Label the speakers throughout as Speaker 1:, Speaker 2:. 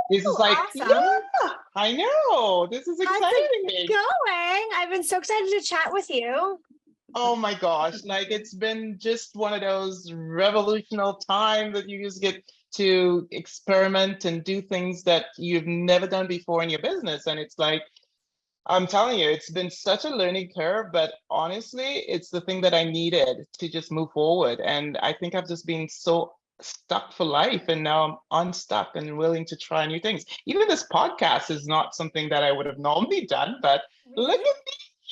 Speaker 1: This is like,
Speaker 2: Awesome.
Speaker 1: yeah, I know. This is
Speaker 2: How's
Speaker 1: exciting.
Speaker 2: it going? I've been so excited to chat with you.
Speaker 1: Oh my gosh, like it's been just one of those revolutionary time that you just get to experiment and do things that you've never done before in your business. And it's like, I'm telling you, it's been such a learning curve, but honestly, it's the thing that I needed to just move forward. And I think I've just been so stuck for life, and now I'm unstuck and willing to try new things. Even this podcast is not something that I would have normally done, but look
Speaker 2: Really?
Speaker 1: at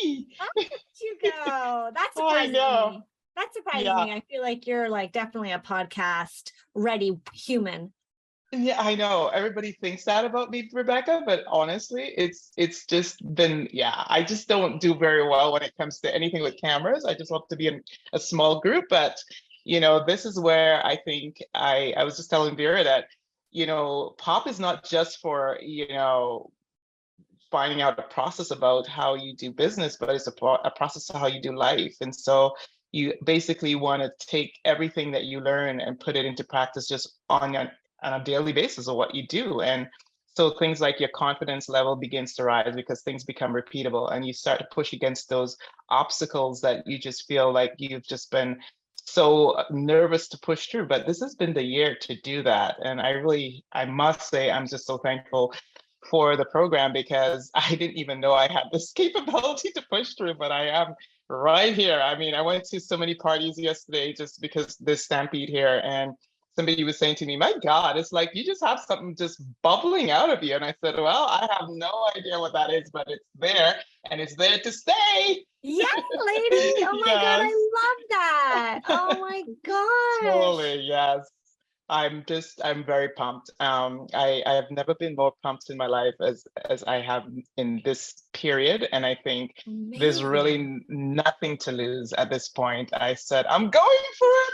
Speaker 1: me.
Speaker 2: Oh, look at you go. That
Speaker 1: I
Speaker 2: surprises
Speaker 1: know.
Speaker 2: me. That surprises
Speaker 1: Yeah.
Speaker 2: me. I feel like you're like definitely a podcast ready human.
Speaker 1: Yeah, I know. Everybody thinks that about me, Rebecca, but honestly, it's just been, yeah, I just don't do very well when it comes to anything with cameras. I just love to be in a small group, but this is where I think I was just telling Vera that, pop is not just for, finding out a process about how you do business, but it's a process of how you do life. And so you basically want to take everything that you learn and put it into practice just on a daily basis of what you do. And so things like your confidence level begins to rise because things become repeatable and you start to push against those obstacles that you just feel like you've just been so nervous to push through. But this has been the year to do that. And I must say, I'm just so thankful for the program because I didn't even know I had this capability to push through, but I am right here. I mean, I went to so many parties yesterday just because this stampede here, and somebody was saying to me, my God, it's like you just have something just bubbling out of you. And I said, well, I have no idea what that is, but it's there and it's there to stay.
Speaker 2: Yeah, lady. Oh my God,
Speaker 1: Yes,
Speaker 2: I love that. Oh my gosh.
Speaker 1: totally. Yes. I'm very pumped. I have never been more pumped in my life as I have in this period. And I think there's really
Speaker 2: Amazing.
Speaker 1: nothing to lose at this point. I said, I'm going for it.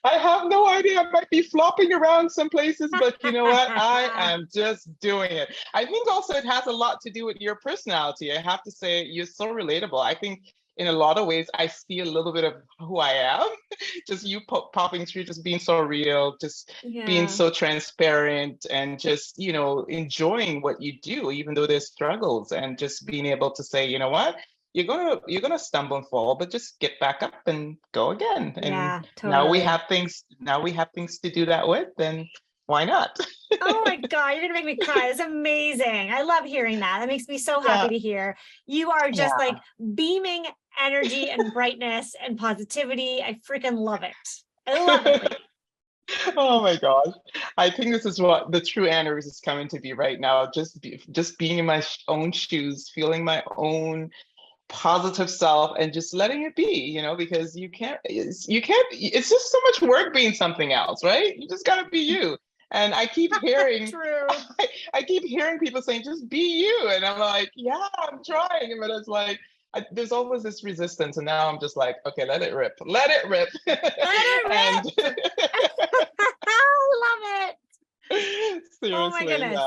Speaker 1: I have no idea. I might be flopping around some places, but you know what? I am just doing it. I think also it has a lot to do with your personality. I have to say, you're so relatable. I think in a lot of ways, I see a little bit of who I am. Just you popping through, just being so real, just being
Speaker 2: Yeah.
Speaker 1: so transparent, and just enjoying what you do, even though there's struggles, and just being able to say, you know what, you're gonna stumble and fall, but just get back up and go again. And
Speaker 2: Yeah,
Speaker 1: now we
Speaker 2: totally.
Speaker 1: have things. Now we have things to do that with. Then why not?
Speaker 2: Oh my God, you're gonna make me cry. It's amazing. I love hearing that. That makes me so happy
Speaker 1: Yeah,
Speaker 2: to hear. You are just
Speaker 1: yeah.
Speaker 2: like beaming energy and brightness and positivity. I freaking love it. I love it, lady.
Speaker 1: Oh my gosh. I think this is what the true Anna-Ruth is coming to be right now. Just being in my own shoes, feeling my own positive self and just letting it be, because it's just so much work being something else, right? You just gotta be you. And I keep hearing
Speaker 2: True.
Speaker 1: I keep hearing people saying, just be you. And I'm like, yeah, I'm trying. But it's like there's always this resistance. And now I'm just like, okay, let it rip. Let it rip.
Speaker 2: Let
Speaker 1: And
Speaker 2: it rip. I love it. Oh my
Speaker 1: seriously,
Speaker 2: goodness.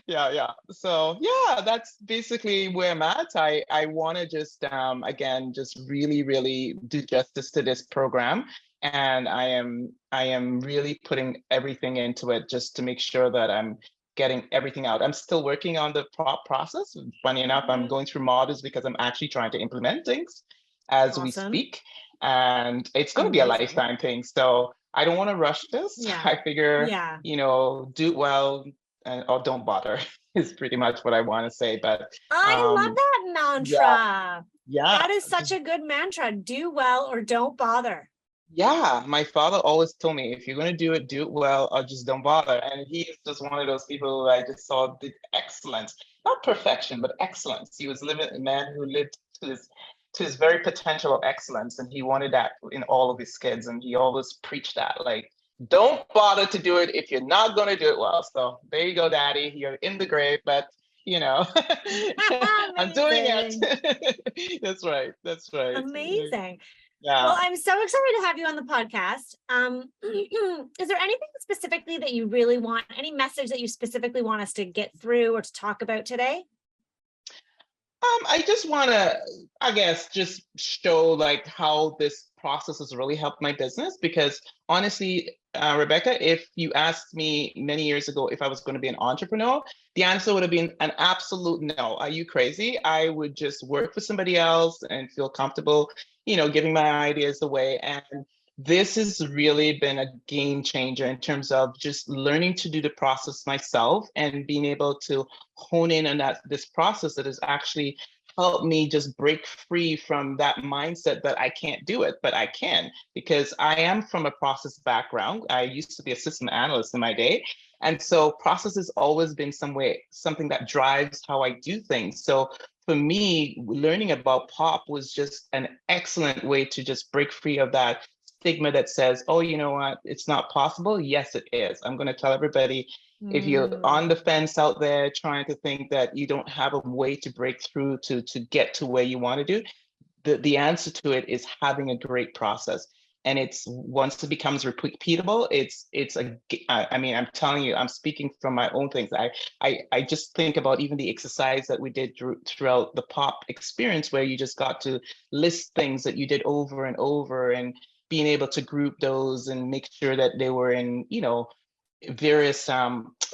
Speaker 1: yeah. So yeah, that's basically where I'm at. I want to just again just really, really do justice to this program, and I am really putting everything into it just to make sure that I'm getting everything out. I'm still working on the process. Funny enough, I'm
Speaker 2: Mhm.
Speaker 1: going through models because I'm actually trying to implement things as we
Speaker 2: Awesome.
Speaker 1: speak, and it's going to be a
Speaker 2: Amazing.
Speaker 1: lifetime thing. So I don't want to rush this.
Speaker 2: Yeah.
Speaker 1: I figure
Speaker 2: Yeah.
Speaker 1: do well or don't bother is pretty much what I want to say. But
Speaker 2: I love that
Speaker 1: yeah,
Speaker 2: mantra.
Speaker 1: yeah,
Speaker 2: That is such
Speaker 1: just
Speaker 2: a good mantra. Do well or don't bother.
Speaker 1: yeah. My father always told me, if you're gonna do it well, or just don't bother. And he's just one of those people who I just saw did excellence, not perfection, but excellence. He was living a man who lived to his very potential of excellence, and he wanted that in all of his kids, and he always preached that, like, don't bother to do it if you're not going to do it well. So there you go, Daddy. You're in the grave, but you know, I'm doing
Speaker 2: Amazing.
Speaker 1: it. That's right. That's right.
Speaker 2: Amazing. Well,
Speaker 1: Yeah.
Speaker 2: I'm so excited to have you on the podcast. Is there anything specifically that you really want, any message that you specifically want us to get through or to talk about today?
Speaker 1: I just want to, I guess, just show like how this process has really helped my business because honestly, Rebecca, if you asked me many years ago if I was going to be an entrepreneur, the answer would have been an absolute no. Are you crazy? I would just work for somebody else and feel comfortable, giving my ideas away. And this has really been a game changer in terms of just learning to do the process myself and being able to hone in on this process that has actually helped me just break free from that mindset that I can't do it, but I can, because I am from a process background. I used to be a system analyst in my day. And so process has always been something that drives how I do things. So for me, learning about pop was just an excellent way to just break free of that stigma that says, oh, you know what, it's not possible. Yes, it is. I'm going to tell everybody, if you're on the fence out there trying to think that you don't have a way to break through to get to where you want to do, the answer to it is having a great process. And it's once it becomes repeatable, I mean, I'm telling you, I'm speaking from my own things. I just think about even the exercise that we did throughout the pop experience, where you just got to list things that you did over and over, and being able to group those and make sure that they were in, various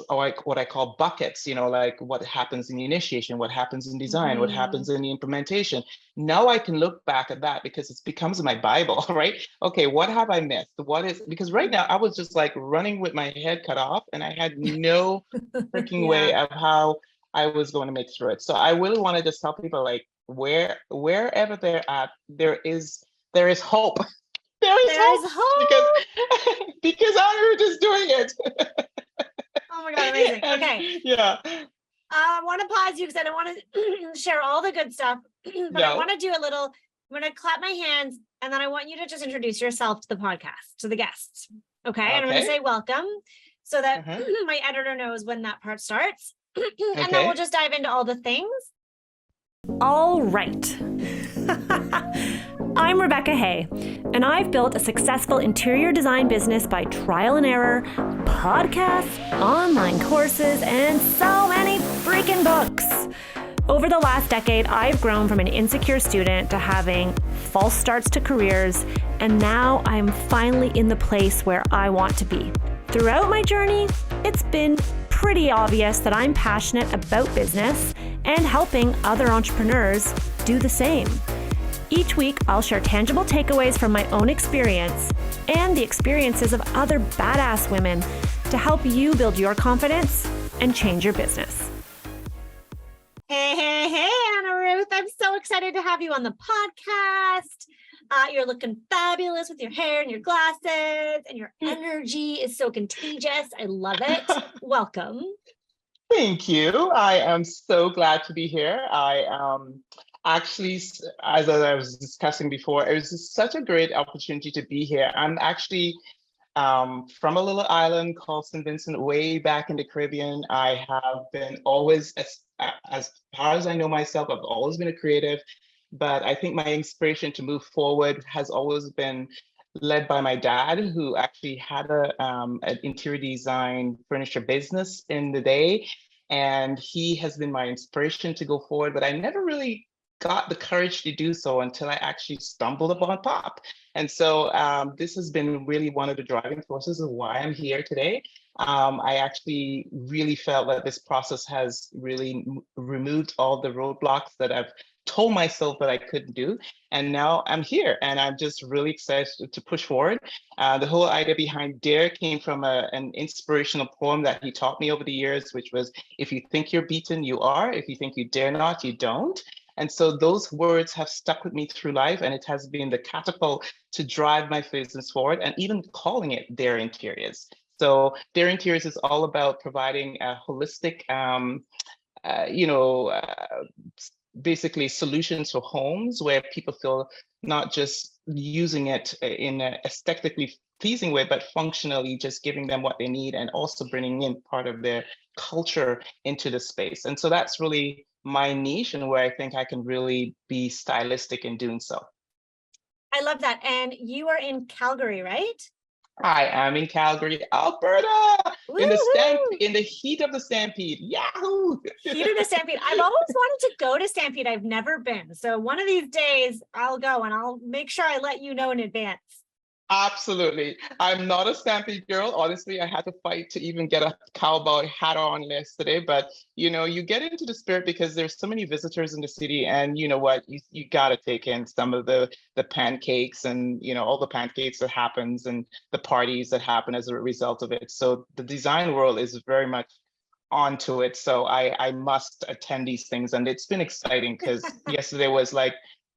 Speaker 1: like what I call buckets, like what happens in the initiation, what happens in design, what happens in the implementation. Now I can look back at that because it becomes my Bible, right? Okay, what have I missed? Because right now I was just like running with my head cut off, and I had no freaking way of how I was going to make through it. So I really want to just tell people, like, wherever they're at, there is hope.
Speaker 2: There is hope
Speaker 1: because Anna-Ruth is doing it.
Speaker 2: Oh my God, amazing. Okay.
Speaker 1: Yeah.
Speaker 2: I want to pause you because I don't want to share all the good stuff, but I want to do I'm going to clap my hands, and then I want you to just introduce yourself to the podcast, to the guests. Okay. And I'm going to say welcome so that my editor knows when that part starts. And then we'll just dive into all the things. All right. I'm Rebecca Hay, and I've built a successful interior design business by trial and error, podcasts, online courses, and so many freaking books. Over the last decade, I've grown from an insecure student to having false starts to careers, and now I'm finally in the place where I want to be. Throughout my journey, it's been pretty obvious that I'm passionate about business and helping other entrepreneurs do the same. Each week, I'll share tangible takeaways from my own experience and the experiences of other badass women to help you build your confidence and change your business. Hey, Anna-Ruth. I'm so excited to have you on the podcast. You're looking fabulous with your hair and your glasses, and your energy is so contagious. I love it. Welcome.
Speaker 1: Thank you. I am so glad to be here. Actually, as I was discussing before, it was just such a great opportunity to be here. I'm actually from a little island called St. Vincent, way back in the Caribbean. I have been always, as far as I know myself, I've always been a creative, but I think my inspiration to move forward has always been led by my dad, who actually had an interior design furniture business in the day. And he has been my inspiration to go forward, but I never really got the courage to do so until I actually stumbled upon pop. And so this has been really one of the driving forces of why I'm here today. I actually really felt that this process has really removed all the roadblocks that I've told myself that I couldn't do. And now I'm here, and I'm just really excited to push forward. The whole idea behind Dare came from an inspirational poem that he taught me over the years, which was, if you think you're beaten, you are. If you think you dare not, you don't. And so those words have stuck with me through life, and it has been the catapult to drive my business forward, and even calling it Dare Interiors. So Dare Interiors is all about providing a holistic, basically solutions for homes where people feel not just using it in an aesthetically pleasing way, but functionally just giving them what they need, and also bringing in part of their culture into the space. And so that's really my niche, and where I think I can really be stylistic in doing so.
Speaker 2: I love that. And you are in Calgary, right?
Speaker 1: I am in Calgary, Alberta, in the heat of the Stampede. Yahoo!
Speaker 2: Heat of the Stampede. I've always wanted to go to Stampede. I've never been. So one of these days I'll go, and I'll make sure I let you know in advance.
Speaker 1: Absolutely. I'm not a Stampede girl. Honestly, I had to fight to even get a cowboy hat on yesterday. But you get into the spirit because there's so many visitors in the city, and you know what? You gotta take in some of the pancakes and all the pancakes that happens and the parties that happen as a result of it. So the design world is very much onto it. So I must attend these things, and it's been exciting because yesterday was like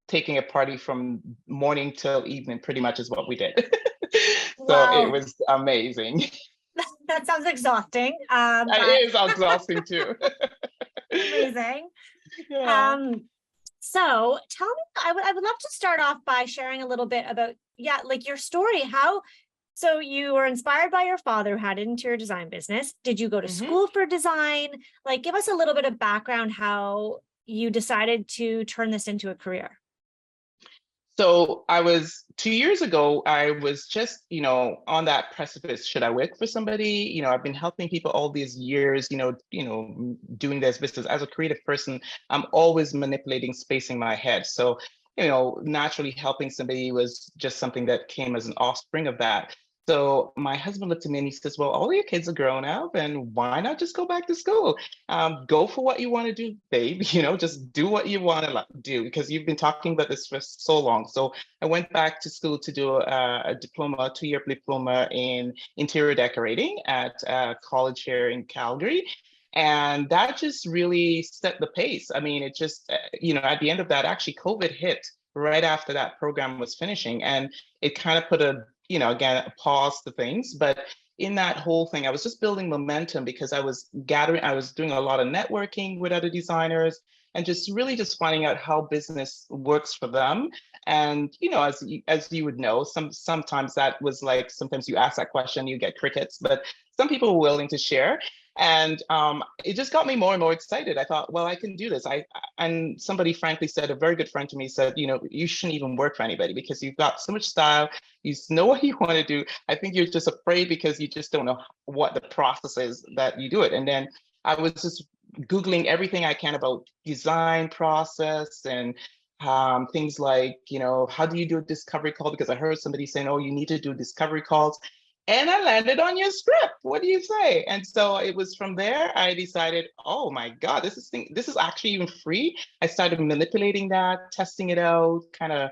Speaker 1: taking a party from morning till evening, pretty much is what we did. So it
Speaker 2: Wow,
Speaker 1: was amazing.
Speaker 2: that sounds exhausting, but
Speaker 1: It is exhausting too.
Speaker 2: amazing.
Speaker 1: Yeah.
Speaker 2: Um, so tell me, I would love to start off by sharing a little bit about, yeah, like your story. So you were inspired by your father who had an interior design business. Did you go to
Speaker 1: Mhm.
Speaker 2: school for design? Like, give us a little bit of background how you decided to turn this into a career.
Speaker 1: So I was 2 years ago, I was just, on that precipice. Should I work for somebody? I've been helping people all these years, doing this business. As a creative person, I'm always manipulating space in my head. So, naturally helping somebody was just something that came as an offspring of that. So my husband looked at me and he says, well, all your kids are grown up, and why not just go back to school? Go for what you want to do, babe. Just do what you want to do, because you've been talking about this for so long. So I went back to school to do a diploma, 2-year diploma in interior decorating at a college here in Calgary. And that just really set the pace. I mean, it just, at the end of that, actually, COVID hit right after that program was finishing. And it kind of put again, a pause to things. But in that whole thing, I was just building momentum because I was doing a lot of networking with other designers and just really just finding out how business works for them. And as you would know, sometimes that was like, sometimes you ask that question, you get crickets, but some people were willing to share. And it just got me more and more excited. I thought, well, I can do this. And somebody frankly said, a very good friend to me said, you shouldn't even work for anybody because you've got so much style. You know what you want to do. I think you're just afraid because you just don't know what the process is that you do it. And then I was just Googling everything I can about design process and things like, how do you do a discovery call? Because I heard somebody saying, oh, you need to do discovery calls. And I landed on your script. What do you say? And so it was from there I decided, oh my God, this is actually even free. I started manipulating that, testing it out, kind of,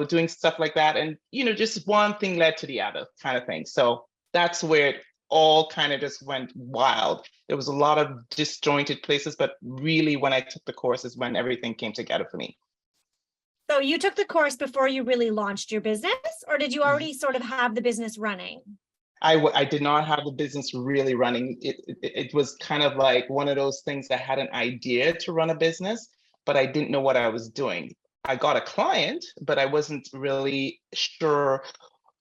Speaker 1: doing stuff like that. And, just one thing led to the other kind of thing. So that's where it all kind of just went wild. There was a lot of disjointed places, but really when I took the course is when everything came together for me.
Speaker 2: So you took the course before you really launched your business, or did you already sort of have the business running?
Speaker 1: I did not have the business really running. It was kind of like one of those things. I had an idea to run a business, but I didn't know what I was doing. I got a client, but I wasn't really sure.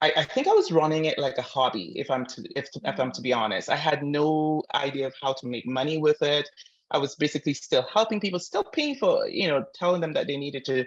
Speaker 1: I think I was running it like a hobby, if I'm to be honest. I had no idea of how to make money with it. I was basically still helping people, still paying for, telling them that they needed to,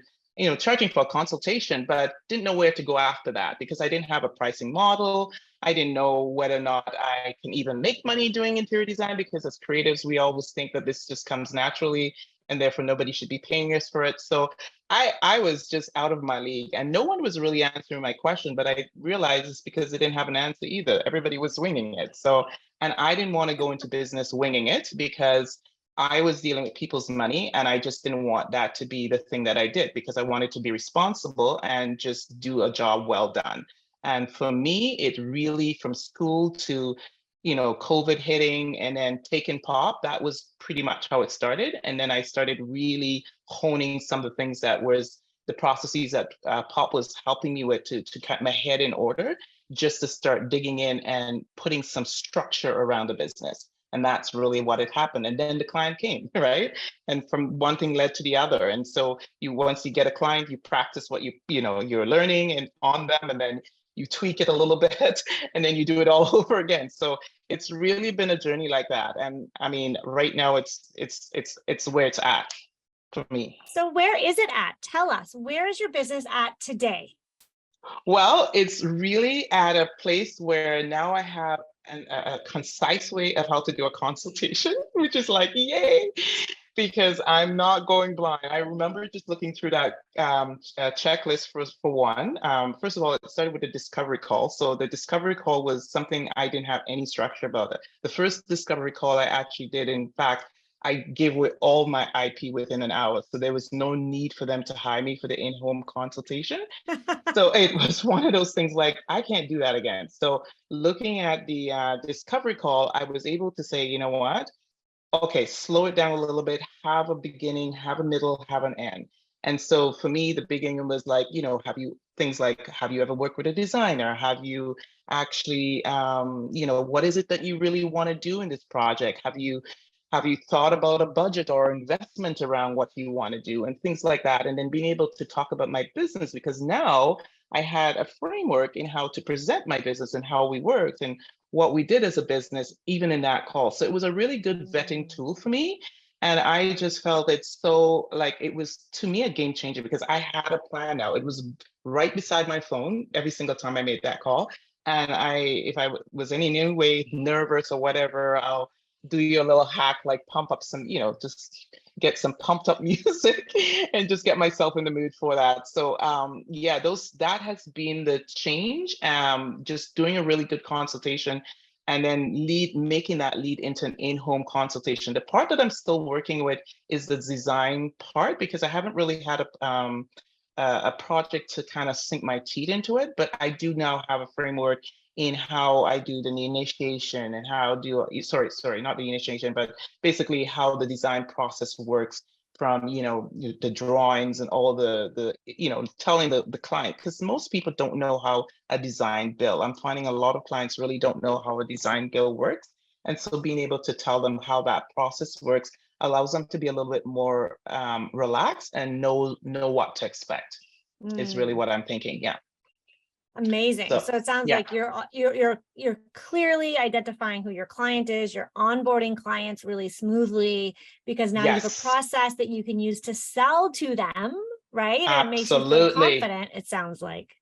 Speaker 1: charging for a consultation, but didn't know where to go after that because I didn't have a pricing model. I didn't know whether or not I can even make money doing interior design because as creatives, we always think that this just comes naturally and therefore nobody should be paying us for it. So I was just out of my league and no one was really answering my question, but I realized it's because they didn't have an answer either. Everybody was winging it. So, and I didn't want to go into business winging it because I was dealing with people's money and I just didn't want that to be the thing that I did because I wanted to be responsible and just do a job well done. And for me, it really from school to, COVID hitting and then taking pop, that was pretty much how it started. And then I started really honing some of the things that was the processes that pop was helping me with to get my head in order, just to start digging in and putting some structure around the business. And that's really what had happened. And then the client came, right? And from one thing led to the other. And so once you get a client, you practice what you're learning and on them, and then you tweak it a little bit, and then you do it all over again. So it's really been a journey like that. And I mean, right now it's where it's at for me.
Speaker 2: So where is it at? Tell us, where is your business at today?
Speaker 1: Well, it's really at a place where now I have a concise way of how to do a consultation, which is like, yay. because I'm not going blind. I remember just looking through that checklist for one. First of all, it started with a discovery call. So the discovery call was something I didn't have any structure about it. The first discovery call I actually did, in fact, I gave away all my IP within an hour. So there was no need for them to hire me for the in-home consultation. So it was one of those things like, I can't do that again. So looking at the discovery call, I was able to say, you know what? Okay, slow it down a little bit, have a beginning, have a middle, have an end. And so for me, the beginning was like, have you ever worked with a designer? Have you actually, what is it that you really want to do in this project? Have you thought about a budget or investment around what you want to do and things like that? And then being able to talk about my business, because now I had a framework in how to present my business and how we worked and what we did as a business, even in that call. So it was a really good vetting tool for me. And I just felt it so like it was to me a game changer because I had a plan now. It was right beside my phone every single time I made that call. And if I was in any way nervous or whatever, I'll do your little hack, like pump up some, just get some pumped up music and just get myself in the mood for that. So yeah, that has been the change. Just doing a really good consultation and then making that lead into an in-home consultation. The part that I'm still working with is the design part because I haven't really had a project to kind of sink my teeth into it, but I do now have a framework in how I do the initiation and sorry, not the initiation, but basically how the design process works from, the drawings and all the telling the client, because most people don't know how a design bill. I'm finding a lot of clients really don't know how a design bill works. And so being able to tell them how that process works allows them to be a little bit more relaxed and know what to expect is really what I'm thinking. Yeah.
Speaker 2: Amazing. So it sounds like you're clearly identifying who your client is. You're onboarding clients really smoothly because now you have a process that you can use to sell to them, right? And it makes you feel confident, it sounds like.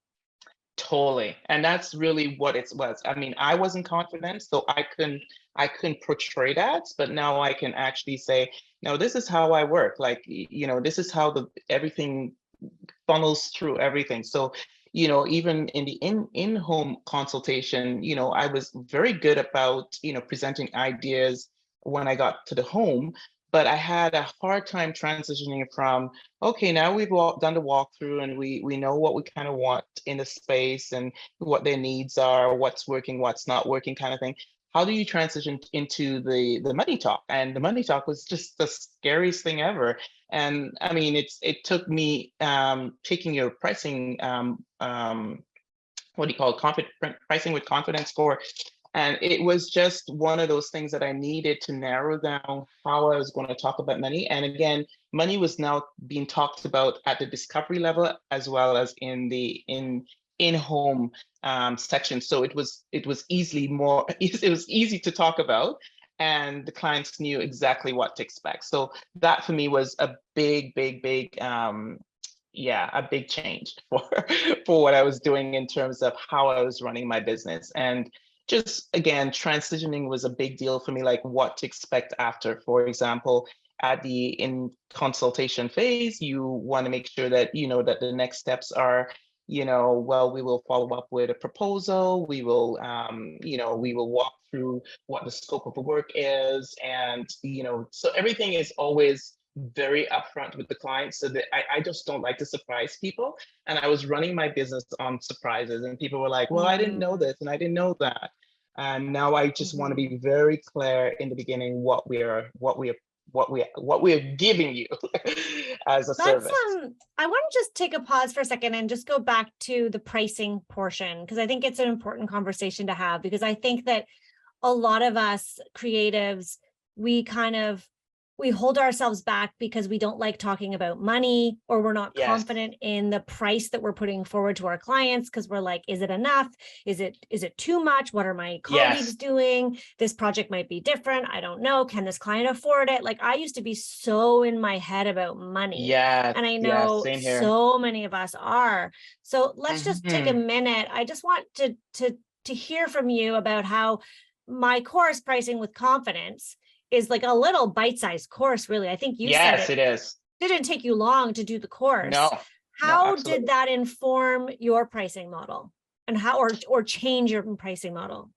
Speaker 1: Totally. And that's really what it was. I mean, I wasn't confident, so I couldn't portray that, but now I can actually say, no, this is how I work. Like, this is how everything funnels through everything. So even in the in-home consultation, I was very good about, presenting ideas when I got to the home, but I had a hard time transitioning from, okay, now we've done the walkthrough and we know what we kind of want in the space and what their needs are, what's working, what's not working kind of thing. How do you transition into the money talk? And the money talk was just the scariest thing ever. And I mean, it took me taking your pricing, what do you call it, pricing with confidence score. And it was just one of those things that I needed to narrow down how I was going to talk about money. And again, money was now being talked about at the discovery level as well as in the in-home section. So it was easily more, it was easy to talk about. And the clients knew exactly what to expect. So that for me was a big, a big change for what I was doing in terms of how I was running my business. And just again, transitioning was a big deal for me, like what to expect after. For example, at the in consultation phase, you want to make sure that that the next steps are, we will follow up with a proposal. We will, we will walk through what the scope of the work is. And, so everything is always very upfront with the client so that I just don't like to surprise people. And I was running my business on surprises and people were like, well, I didn't know this and I didn't know that. And now I just want to be very clear in the beginning what we're giving you as a service.
Speaker 2: I want to just take a pause for a second and just go back to the pricing portion, because I think it's an important conversation to have, because I think that a lot of us creatives, we hold ourselves back because we don't like talking about money, or we're not confident in the price that we're putting forward to our clients because we're like, is it enough? Is it too much? What are my colleagues doing? This project might be different. I don't know. Can this client afford it? Like, I used to be so in my head about money. And I know so many of us are. So let's just take a minute. I just want to hear from you about how my course, Pricing with Confidence, is like a little bite-sized course, really. I think you said
Speaker 1: Yes,
Speaker 2: it
Speaker 1: it is.
Speaker 2: didn't take you long to do the course.
Speaker 1: No, no,
Speaker 2: How did
Speaker 1: absolutely.
Speaker 2: that inform your pricing model, and how, or change your pricing model?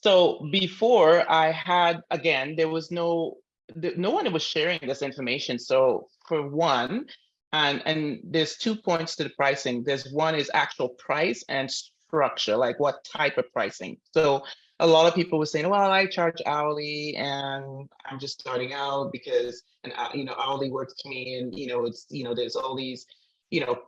Speaker 1: So before I had, again, there was no one was sharing this information. So for one, and there's 2 points to the pricing. There's one is actual price and structure, like what type of pricing. So a lot of people were saying, well, I charge hourly and I'm just starting out because, and hourly works for me. And, it's, there's all these,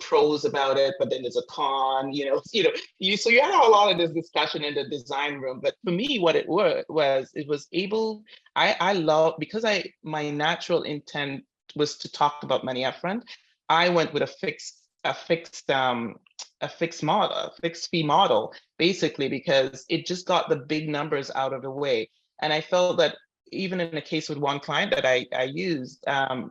Speaker 1: pros about it, but then there's a con, so you had a lot of this discussion in the design room. But for me, what it was it was able, I love, because my natural intent was to talk about money upfront. I went with a fixed model, a fixed fee model, basically, because it just got the big numbers out of the way. And I felt that even in the case with one client that I used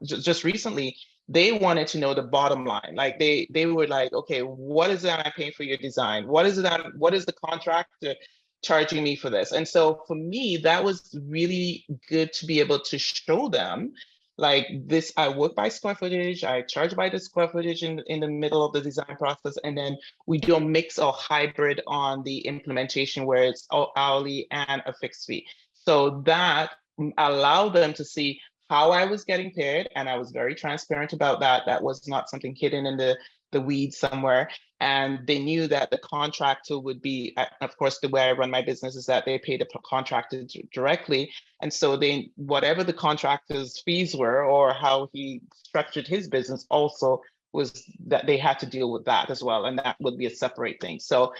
Speaker 1: just recently, they wanted to know the bottom line. Like they were like, okay, what is that I'm paying for your design? What is the contractor charging me for this? And so for me, that was really good to be able to show them like this. I work by square footage, I charge by the square footage in the middle of the design process, and then we do a mix or hybrid on the implementation where it's hourly and a fixed fee. So that allowed them to see how I was getting paid, and I was very transparent about that. That was not something hidden in the weeds somewhere. And they knew that the contractor would be, of course, the way I run my business is that they pay the contractor directly. And so whatever the contractor's fees were or how he structured his business also was that they had to deal with that as well. And that would be a separate thing. So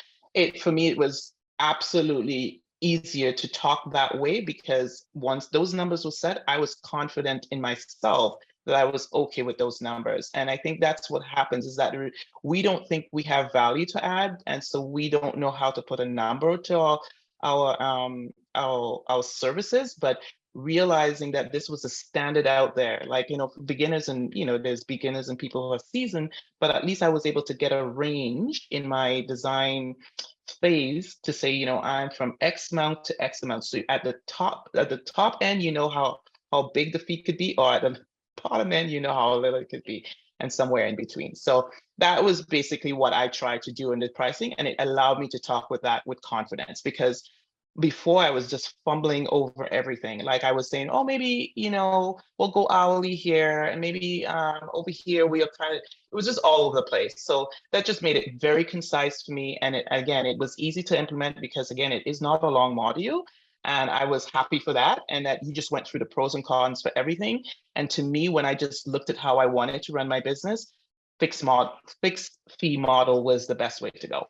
Speaker 1: for me, it was absolutely easier to talk that way, because once those numbers were set, I was confident in myself that I was okay with those numbers. And I think that's what happens, is that we don't think we have value to add, and so we don't know how to put a number to our services. But realizing that this was a standard out there, like, for beginners, and there's beginners and people who have seasoned, but at least I was able to get a range in my design phase to say, I'm from X amount to X amount. So at the top end, how big the fee could be, or at the bottom end, how little it could be, and somewhere in between. So that was basically what I tried to do in the pricing, and it allowed me to talk with confidence, because before I was just fumbling over everything. Like I was saying, oh, maybe, we'll go hourly here, and maybe over here we'll it was just all over the place. So that just made it very concise for me. And it was easy to implement, because again, it is not a long module. And I was happy for that. And that he just went through the pros and cons for everything. And to me, when I just looked at how I wanted to run my business, fixed fee model was the best way to go.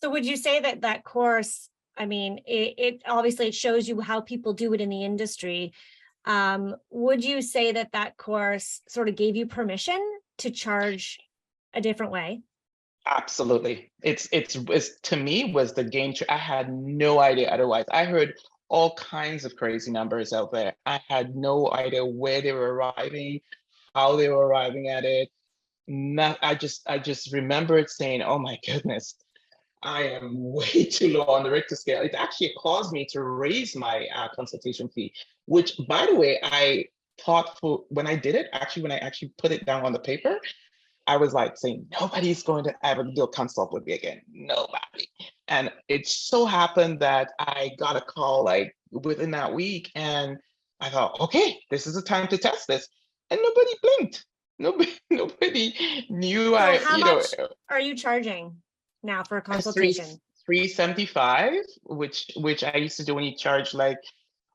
Speaker 2: So would you say that course, I mean, it obviously it shows you how people do it in the industry. Would you say that course sort of gave you permission to charge a different way?
Speaker 1: Absolutely. It's to me was the game changer. I had no idea otherwise. I heard all kinds of crazy numbers out there. I had no idea where they were arriving, how they were arriving at it. I just remembered saying, oh my goodness, I am way too low on the Richter scale. It actually caused me to raise my consultation fee, which, by the way, I thought when I did it, when I actually put it down on the paper, I was like saying, nobody's going to ever do a consult with me again. Nobody. And it so happened that I got a call like within that week, and I thought, okay, this is the time to test this. And nobody blinked. Nobody knew.
Speaker 2: So how much are you charging now for a consultation?
Speaker 1: $375, which I used to do when you charge like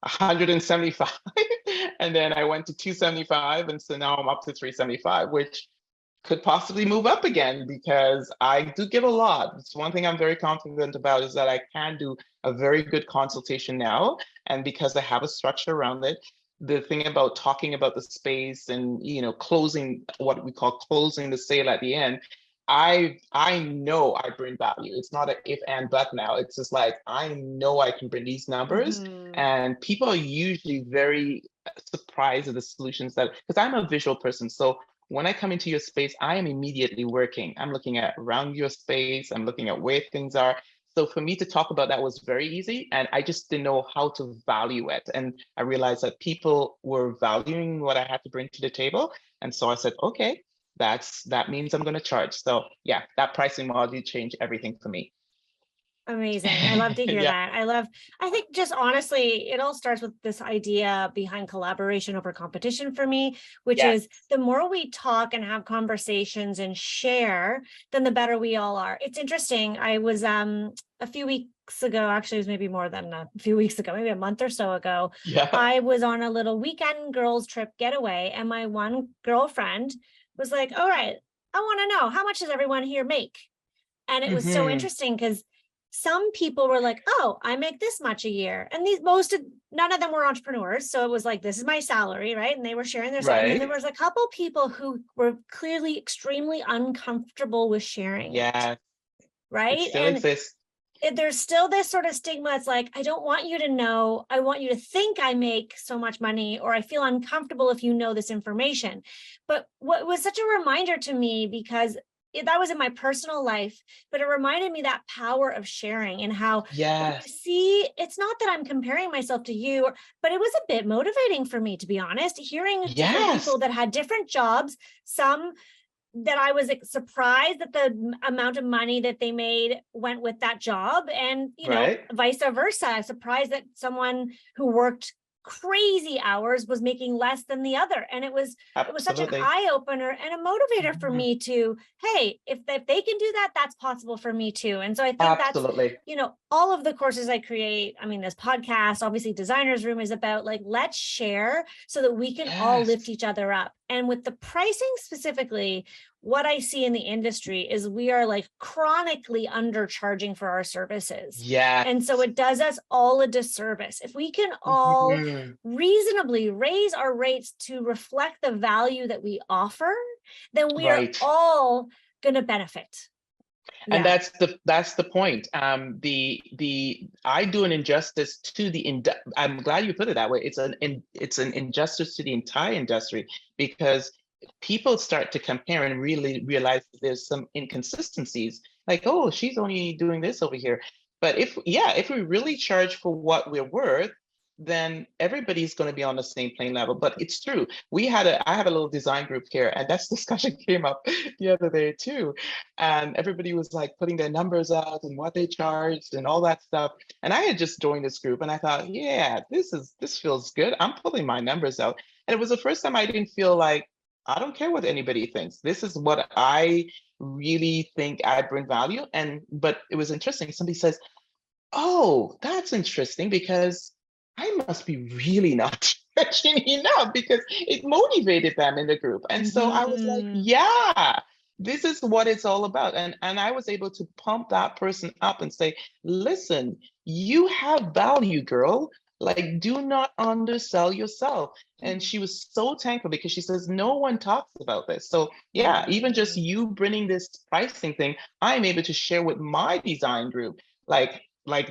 Speaker 1: 175, and then I went to 275, and so now I'm up to 375, which could possibly move up again, because I do give a lot. It's one thing I'm very confident about, is that I can do a very good consultation now, and because I have a structure around it. The thing about talking about the space and closing, what we call closing the sale at the end, I know I bring value. It's not an if and but now. It's just like, I know I can bring these numbers, and people are usually very surprised at the solutions because I'm a visual person. So when I come into your space, I am immediately working. I'm looking around your space. I'm looking at where things are. So for me to talk about that was very easy. And I just didn't know how to value it. And I realized that people were valuing what I had to bring to the table. And so I said, okay, that means I'm going to charge. So yeah, that pricing model changed everything for me.
Speaker 2: Amazing. I love to hear
Speaker 1: Yeah.
Speaker 2: that. I think just honestly, it all starts with this idea behind collaboration over competition for me, which
Speaker 1: Yes.
Speaker 2: is the more we talk and have conversations and share, then the better we all are. It's interesting. I was a few weeks ago, actually it was maybe more than a few weeks ago, maybe a month or so ago,
Speaker 1: Yeah.
Speaker 2: I was on a little weekend girls trip getaway, and my one girlfriend was like, all right, I want to know, how much does everyone here make? And it was so
Speaker 1: Hmm.
Speaker 2: interesting because some people were like, oh, I make this much a year. And none of them were entrepreneurs. So it was like, this is my salary, right? And they were sharing their salary. And then there
Speaker 1: Right.
Speaker 2: was a couple people who were clearly extremely uncomfortable with sharing it,
Speaker 1: Yeah. It
Speaker 2: right?
Speaker 1: still
Speaker 2: And
Speaker 1: exists.
Speaker 2: there's still this sort of stigma. It's like, I don't want you to know. I want you to think I make so much money, or I feel uncomfortable if you know this information. But what was such a reminder to me, because that was in my personal life, but it reminded me that power of sharing, and how when you
Speaker 1: Yes.
Speaker 2: see, it's not that I'm comparing myself to you, but it was a bit motivating for me, to be honest, hearing different
Speaker 1: Yes.
Speaker 2: people that had different jobs, some that I was surprised that the amount of money that they made went with that job. And,
Speaker 1: Right.
Speaker 2: vice versa. I'm surprised that someone who worked crazy hours was making less than the other. And it was such an
Speaker 1: Absolutely.
Speaker 2: eye opener and a motivator for
Speaker 1: Mhm.
Speaker 2: me to, hey, if they can do that, that's possible for me too. And so I think that's,
Speaker 1: Absolutely.
Speaker 2: all of the courses I create, I mean, this podcast, obviously Designers Room, is about like, let's share so that we can all lift
Speaker 1: Yes.
Speaker 2: each other up. And with the pricing specifically, what I see in the industry is we are like chronically undercharging for our services.
Speaker 1: Yes.
Speaker 2: And so it does us all a disservice. If we can all
Speaker 1: Mhm.
Speaker 2: reasonably raise our rates to reflect the value that we offer, then we are
Speaker 1: Right.
Speaker 2: all going to benefit.
Speaker 1: And
Speaker 2: Yeah.
Speaker 1: that's the point. The I do an injustice to I'm glad you put it that way. It's an injustice to the entire industry, because people start to compare and really realize there's some inconsistencies. Like, oh, she's only doing this over here. But if we really charge for what we're worth, then everybody's going to be on the same plane level. But it's true. I have a little design group here, and that discussion came up the other day too. And everybody was like putting their numbers out and what they charged and all that stuff. And I had just joined this group, and I thought, yeah, this feels good. I'm pulling my numbers out. And it was the first time I didn't feel like, I don't care what anybody thinks. This is what I really think I bring value. But it was interesting. Somebody says, oh, that's interesting, because I must be really not charging enough, because it motivated them in the group. And so I was like,
Speaker 2: Mhm.
Speaker 1: yeah, this is what it's all about. And I was able to pump that person up and say, listen, you have value, girl. Like, do not undersell yourself. And she was so thankful, because she says, no one talks about this. So yeah, even just
Speaker 2: Mhm.
Speaker 1: you bringing this pricing thing, I'm able to share with my design group.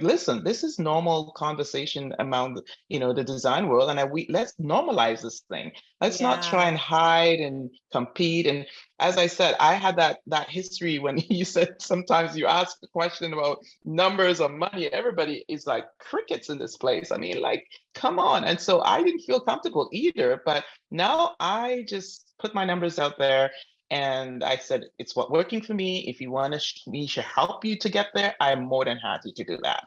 Speaker 1: Listen, this is normal conversation among the design world, and let's normalize this thing. Let's not try
Speaker 2: Yeah.
Speaker 1: and hide and compete. And as I said, I had that history when you said sometimes you ask a question about numbers or money, everybody is like crickets in this place. I mean, like, come on. And so I didn't feel comfortable either, but now I just put my numbers out there. And I said, it's what working for me. If you want me to help you to get there, I'm more than happy to do that.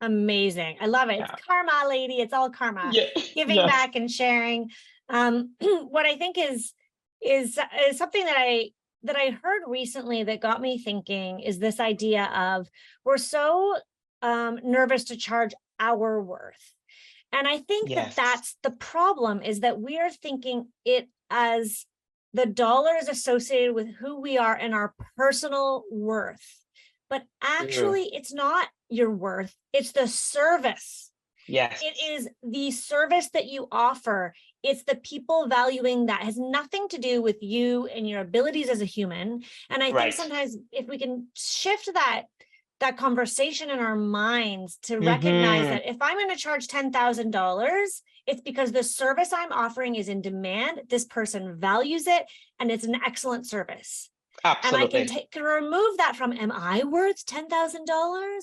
Speaker 2: Amazing. I love it. It's
Speaker 1: Yeah.
Speaker 2: karma, lady. It's all karma.
Speaker 1: Yeah.
Speaker 2: Giving
Speaker 1: Yes.
Speaker 2: back and sharing. What I think is something that I heard recently that got me thinking is this idea of, we're so nervous to charge our worth. And I think that
Speaker 1: Yes.
Speaker 2: that's the problem, is that we are thinking it as the dollar is associated with who we are and our personal worth. But
Speaker 1: True.
Speaker 2: actually, it's not your worth, it's the service.
Speaker 1: Yes.
Speaker 2: It is the service that you offer. It's the people valuing that. It has nothing to do with you and your abilities as a human. And I think
Speaker 1: Right.
Speaker 2: sometimes if we can shift that conversation in our minds to recognize
Speaker 1: Mm-hmm.
Speaker 2: that if I'm going to charge $10,000, it's because the service I'm offering is in demand. This person values it, and it's an excellent service. And I can
Speaker 1: Absolutely.
Speaker 2: can remove that from, am I worth $10,000?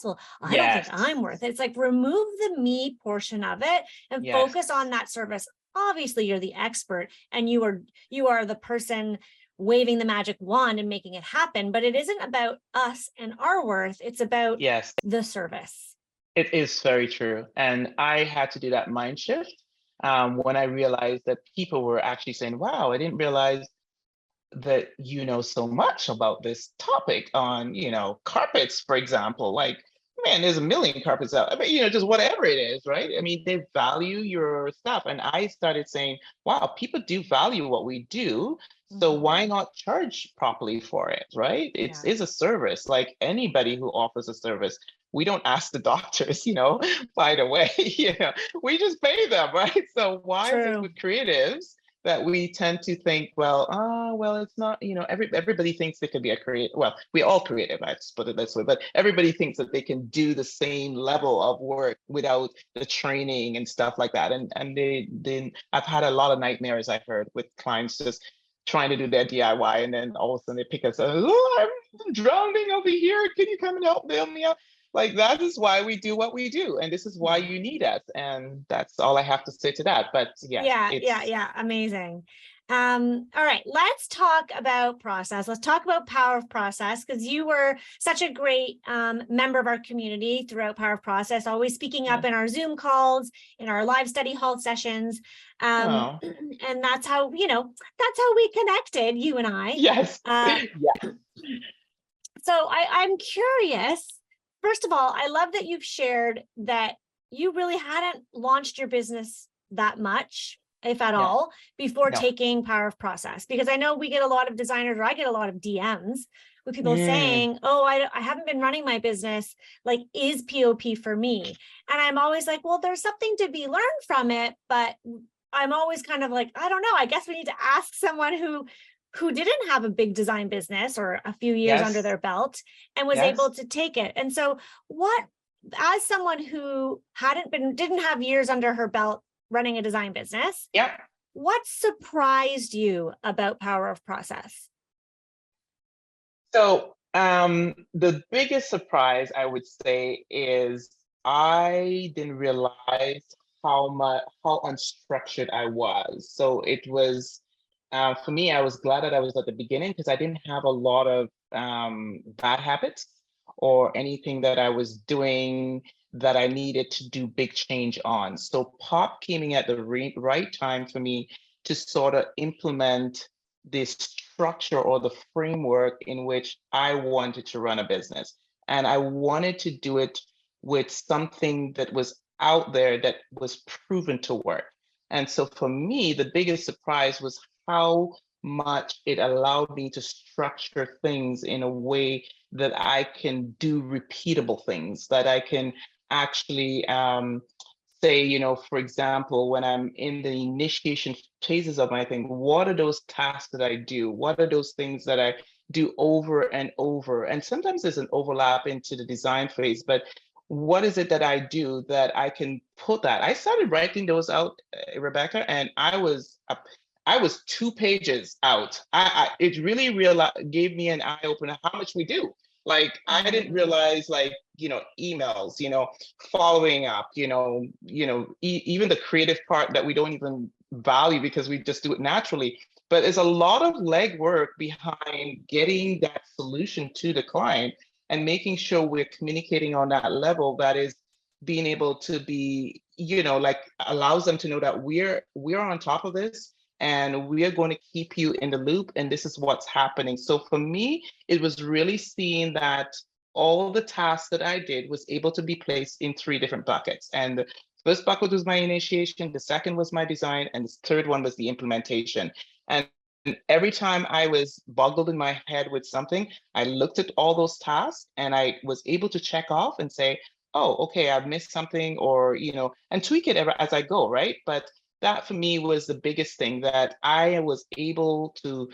Speaker 2: Well, I don't think
Speaker 1: Yes.
Speaker 2: I'm worth it. It's like remove the me portion of it and
Speaker 1: Yes.
Speaker 2: focus on that service. Obviously, you're the expert and you are the person waving the magic wand and making it happen, but it isn't about us and our worth. It's about
Speaker 1: Yes.
Speaker 2: the service.
Speaker 1: It is very true. And I had to do that mind shift when I realized that people were actually saying, wow, I didn't realize that you know so much about this topic on, carpets, for example. Like, man, there's a million carpets out. I mean, just whatever it is, right? I mean, they value your stuff. And I started saying, wow, people do value what we do. So why not charge properly for it, right? It's
Speaker 2: Yeah.
Speaker 1: is a service like anybody who offers a service. We don't ask the doctors, by the way, we just pay them, right? So why is it
Speaker 2: True.
Speaker 1: with creatives that we tend to think, well, it's not, everybody thinks they could be a creative. Well, we all creative, let's put it this way, but everybody thinks that they can do the same level of work without the training and stuff like that. And I've had a lot of nightmares, I've heard, with clients just trying to do their DIY, and then all of a sudden they pick us up, oh, I'm drowning over here. Can you come and help bail me out? Like, that is why we do what we do, and this is why
Speaker 2: Yeah.
Speaker 1: you need us, and that's all I have to say to that. But yes,
Speaker 2: Yeah. Amazing. All right, let's talk about process. Let's talk about Power of Process, because you were such a great member of our community throughout Power of Process, always speaking up
Speaker 1: yeah.
Speaker 2: in our Zoom calls, in our live study hall sessions.
Speaker 1: Oh,
Speaker 2: And that's how, that's how we connected, you and I.
Speaker 1: yes.
Speaker 2: Uh,
Speaker 1: Yeah.
Speaker 2: so I'm curious. First of all, I love that you've shared that you really hadn't launched your business that much, if at
Speaker 1: Yeah.
Speaker 2: all, before
Speaker 1: No.
Speaker 2: taking Power of Process. Because I know we get a lot of designers, or I get a lot of DMs with people
Speaker 1: Mm,
Speaker 2: saying, oh, I haven't been running my business. Like, is POP for me? And I'm always like, well, there's something to be learned from it. But I'm always kind of like, I don't know. I guess we need to ask someone who didn't have a big design business or a few years under
Speaker 1: yes.
Speaker 2: their belt and was
Speaker 1: Yes.
Speaker 2: able to take it. And so as someone who didn't have years under her belt running a design business,
Speaker 1: Yep.
Speaker 2: what surprised you about Power of Process?
Speaker 1: So the biggest surprise I would say is I didn't realize how unstructured I was. So it was for me, I was glad that I was at the beginning because I didn't have a lot of bad habits or anything that I was doing that I needed to do big change on. So pop came in at the right time for me to sort of implement this structure or the framework in which I wanted to run a business. And I wanted to do it with something that was out there that was proven to work. And so for me, the biggest surprise was how much it allowed me to structure things in a way that I can do repeatable things, that I can actually say, for example, when I'm in the initiation phases of my thing, what are those tasks that I do? What are those things that I do over and over? And sometimes there's an overlap into the design phase, but what is it that I do that I can put that? I started writing those out, Rebecca, and I was 2 pages out. It really gave me an eye opener how much we do. Like, I didn't realize, like, emails, following up, even the creative part that we don't even value because we just do it naturally. But there's a lot of legwork behind getting that solution to the client and making sure we're communicating on that level that is being able to be, like, allows them to know that we're on top of this and we are going to keep you in the loop and this is what's happening. So for me, it was really seeing that all the tasks that I did was able to be placed in 3 different buckets. And the first bucket was my initiation, the second was my design, and the third one was the implementation. And every time I was boggled in my head with something, I looked at all those tasks and I was able to check off and say, oh, okay, I've missed something, or, and tweak it as I go, right? But that for me was the biggest thing, that I was able to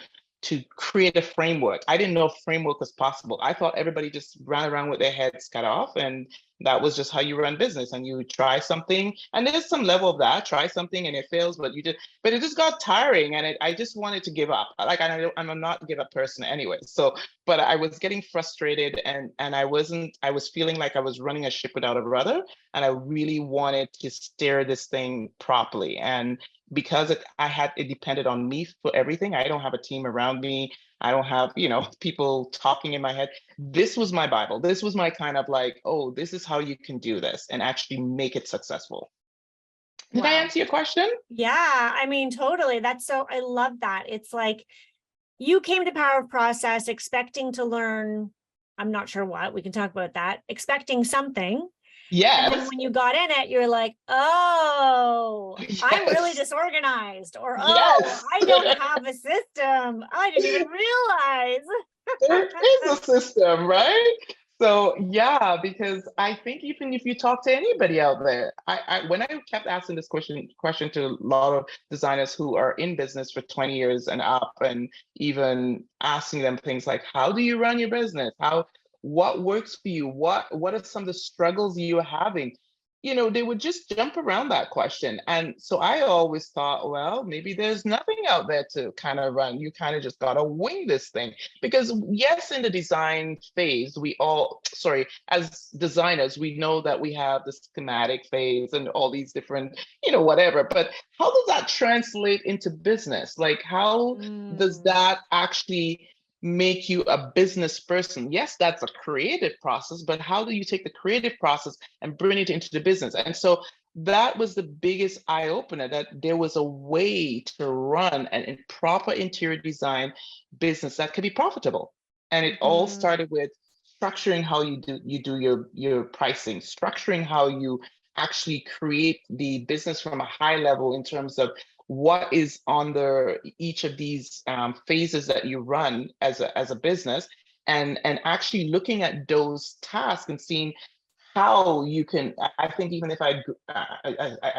Speaker 1: to create a framework. I didn't know framework was possible. I thought everybody just ran around with their heads cut off, and that was just how you run business. And you try something, and there's some level of that. Try something and it fails, but but it just got tiring, and I just wanted to give up. Like I'm a not give up person anyway. So, but I was getting frustrated, and I wasn't. I was feeling like I was running a ship without a rudder, and I really wanted to steer this thing properly. And because it depended on me for everything. I don't have a team around me. I don't have, people talking in my head. This was my Bible. This was my kind of like, oh, this is how you can do this and actually make it successful. Did I answer your question?
Speaker 2: Yeah, I mean, totally. I love that. It's like you came to Power of Process expecting to learn, I'm not sure what, we can talk about that, expecting something.
Speaker 1: Yes.
Speaker 2: And then when you got in it, you're like, oh, yes. I'm really disorganized, or
Speaker 1: yes.
Speaker 2: I don't have a system. I didn't even realize.
Speaker 1: There is a system, right? So yeah, because I think even if you talk to anybody out there, when I kept asking this question to a lot of designers who are in business for 20 years and up, and even asking them things like, how do you run your business? What works for you? What are some of the struggles you're having? They would just jump around that question. And so I always thought, well, maybe there's nothing out there to kind of run. You kind of just got to wing this thing. Because yes, in the design phase, as designers, we know that we have the schematic phase and all these different, whatever. But how does that translate into business? Like, how does that actually make you a business person? Yes, that's a creative process, but how do you take the creative process and bring it into the business? And so that was the biggest eye opener, that there was a way to run a proper interior design business that could be profitable. And it all started with structuring how you do your pricing, structuring how you actually create the business from a high level in terms of what is under each of these phases that you run as a business, and actually looking at those tasks and seeing how you can. I think even if I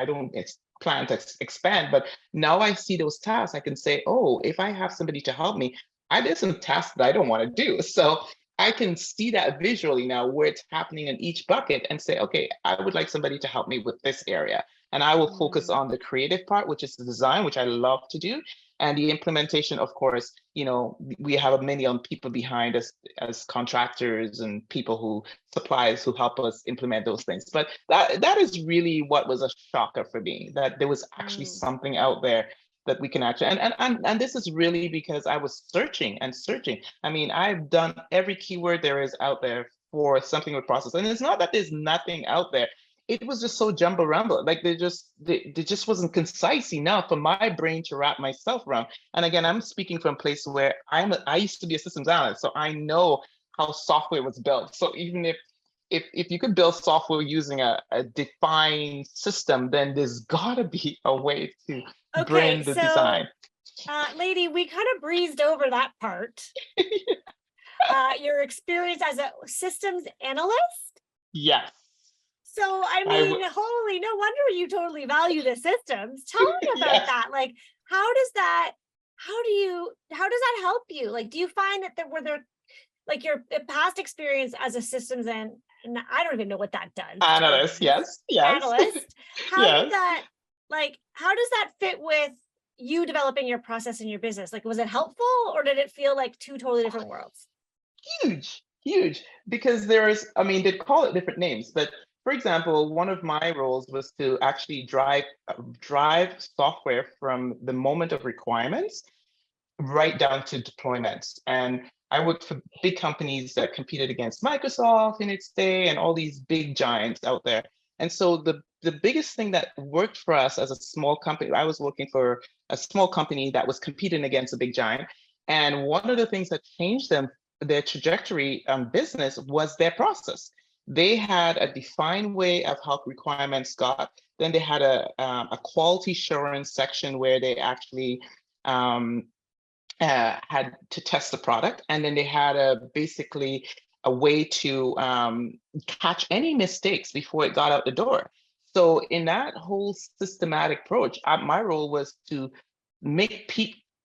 Speaker 1: don't plan to expand, but now I see those tasks, I can say, oh, if I have somebody to help me, there's some tasks that I don't want to do. So I can see that visually now where it's happening in each bucket and say, okay, I would like somebody to help me with this area. And I will focus on the creative part, which is the design, which I love to do. And the implementation, of course, we have many people behind us as contractors and people suppliers who help us implement those things. But that is really what was a shocker for me, that there was actually something out there that we can actually, and this is really because I was searching and searching. I mean, I've done every keyword there is out there for something with process. And it's not that there's nothing out there. It was just so jumble rumble. Like they just wasn't concise enough for my brain to wrap myself around. And again, I'm speaking from a place where I used to be a systems analyst, so I know how software was built. So even if you could build software using a defined system, then there's gotta be a way to bring the design.
Speaker 2: Lady, we kind of breezed over that part. Your experience as a systems analyst?
Speaker 1: Yes.
Speaker 2: So, I mean, holy, no wonder you totally value the systems. Tell me about that. Like, how does that help you? Like, do you find that like your past experience as a systems and I don't even know what that does.
Speaker 1: Analyst, yes.
Speaker 2: Analyst. How does that fit with you developing your process in your business? Like, was it helpful, or did it feel like two totally different worlds?
Speaker 1: Huge. Because they call it different names, but for example, one of my roles was to actually drive software from the moment of requirements right down to deployments. And I worked for big companies that competed against Microsoft in its day and all these big giants out there. And so the biggest thing that worked for us as a small company, I was working for a small company that was competing against a big giant. And one of the things that changed their trajectory on business was their process. They had a defined way of how requirements got. Then they had a quality assurance section where they actually had to test the product. And then they had basically a way to catch any mistakes before it got out the door. So in that whole systematic approach, my role was to make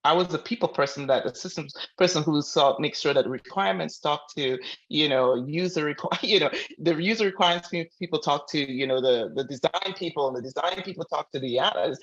Speaker 1: I was a people person, that the systems person who saw make sure that the requirements talk to, the user requirements people talk to, the design people, and the design people talk to the analysts,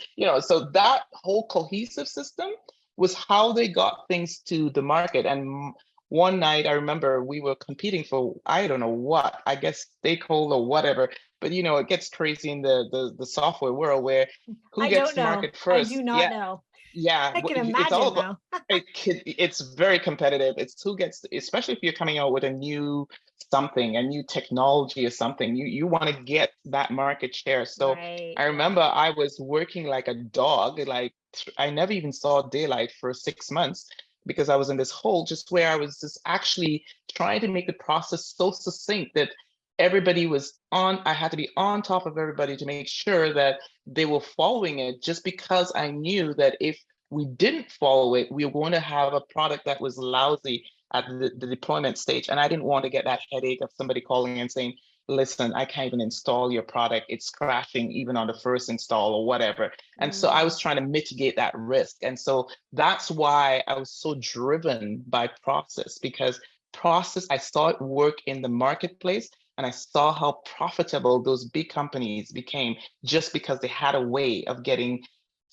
Speaker 1: so that whole cohesive system was how they got things to the market. And one night I remember we were competing for, I don't know what, I guess stakeholder or whatever, but it gets crazy in the software world where who
Speaker 2: I
Speaker 1: gets
Speaker 2: don't
Speaker 1: to
Speaker 2: know.
Speaker 1: market
Speaker 2: I
Speaker 1: first.
Speaker 2: do not know.
Speaker 1: Yeah,
Speaker 2: I can
Speaker 1: it's all
Speaker 2: imagine
Speaker 1: about
Speaker 2: though.
Speaker 1: it's very competitive. It's who gets, especially if you're coming out with a new something, a new technology or something, you want to get that market share. So
Speaker 2: Right.
Speaker 1: I remember I was working like a dog, like I never even saw daylight for 6 months because I was in this hole just where I was just actually trying to make the process so succinct that everybody was on, I had to be on top of everybody to make sure that they were following it, just because I knew that if we didn't follow it, we were going to have a product that was lousy at the deployment stage. And I didn't want to get that headache of somebody calling and saying, listen, I can't even install your product. It's crashing even on the first install or whatever. And so I was trying to mitigate that risk. And so that's why I was so driven by process, because process, I saw it work in the marketplace, and I saw how profitable those big companies became just because they had a way of getting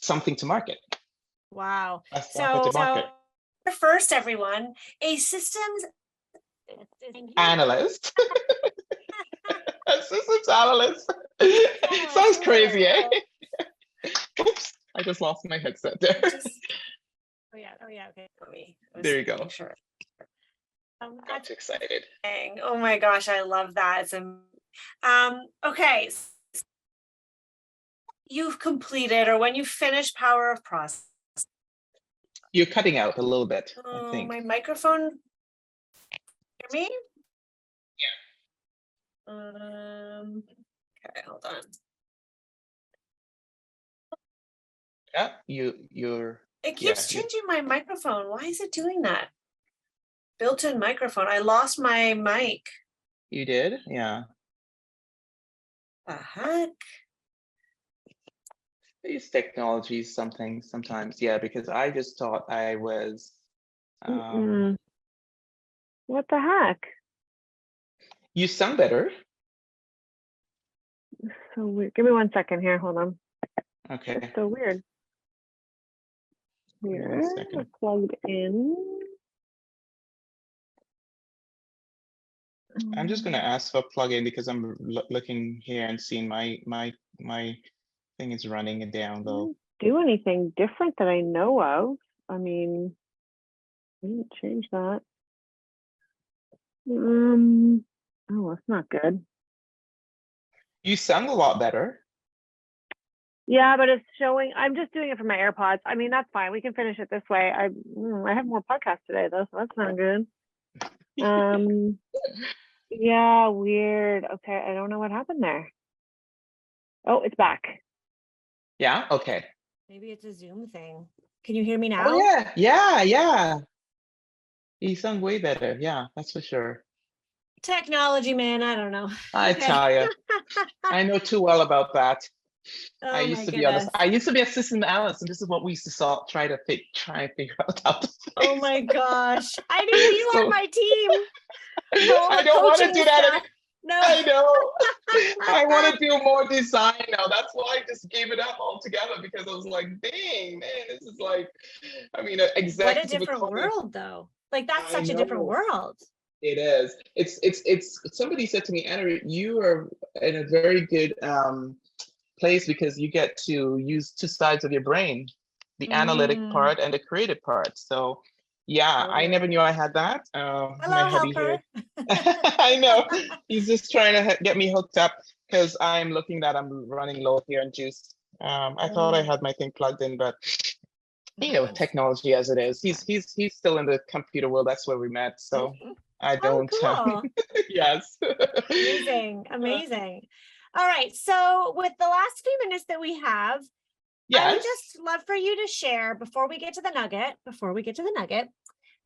Speaker 1: something to market.
Speaker 2: Wow.
Speaker 1: A software to market.
Speaker 2: First, everyone, a systems
Speaker 1: Analyst. A systems analyst. Sounds crazy, eh? Oops, I just lost my headset there.
Speaker 2: Oh yeah, okay. For me.
Speaker 1: There you go.
Speaker 2: Sure.
Speaker 1: Got too excited.
Speaker 2: Oh my gosh, I love that. It's okay. You've completed, or when you finish Power of Process.
Speaker 1: You're cutting out a little bit, I think.
Speaker 2: My microphone. Hear me? Yeah. Okay, hold on.
Speaker 1: Yeah, you're.
Speaker 2: It keeps changing my microphone. Why is it doing that? Built-in microphone. I lost my mic.
Speaker 1: You did? Yeah.
Speaker 2: The heck?
Speaker 1: These technologies, sometimes, yeah, because I just thought I was.
Speaker 2: What the heck?
Speaker 1: You sound better.
Speaker 2: So weird. Give me 1 second here. Hold on.
Speaker 1: Okay.
Speaker 2: It's so weird. Here,
Speaker 1: Second.
Speaker 2: plugged in.
Speaker 1: I'm just going to ask for plugin because I'm looking here and seeing my thing is running it down though.
Speaker 2: Do anything different that I know of? I mean, I didn't change that. Oh, that's not good.
Speaker 1: You sound a lot better.
Speaker 2: Yeah, but it's showing. I'm just doing it for my AirPods. I mean, that's fine. We can finish it this way. I have more podcasts today though, so that's not good. Yeah, weird. Okay, I don't know what happened there. Oh, it's back.
Speaker 1: Yeah. Okay.
Speaker 2: Maybe it's a Zoom thing. Can you hear me now?
Speaker 1: Oh yeah. You sound way better. Yeah, that's for sure.
Speaker 2: Technology, man. I don't know.
Speaker 1: I tell you, I know too well about that.
Speaker 2: Oh,
Speaker 1: I used to be honest. I used to be a system analyst, and this is what we used to try and figure out how to fix.
Speaker 2: Oh my gosh! I knew you were on my team.
Speaker 1: I don't want to do that.
Speaker 2: No,
Speaker 1: I know. I want to do more design now. That's why I just gave it up altogether, because I was like, dang, man, this is like, I mean,
Speaker 2: what a different world, though. Like that's such a different world.
Speaker 1: It is. It's. Somebody said to me, Anna, you are in a very good place because you get to use two sides of your brain, the analytic part and the creative part. So yeah, I never knew I had that.
Speaker 2: Hello,
Speaker 1: my hubby
Speaker 2: helper.
Speaker 1: here. I know. He's just trying to get me hooked up because I'm looking that I'm running low here on juice. I thought I had my thing plugged in, but technology as it is. He's still in the computer world. That's where we met. So I don't.
Speaker 2: Cool.
Speaker 1: Yes.
Speaker 2: Amazing. All right. So with the last few minutes that we have, I would just love for you to share before we get to the nugget,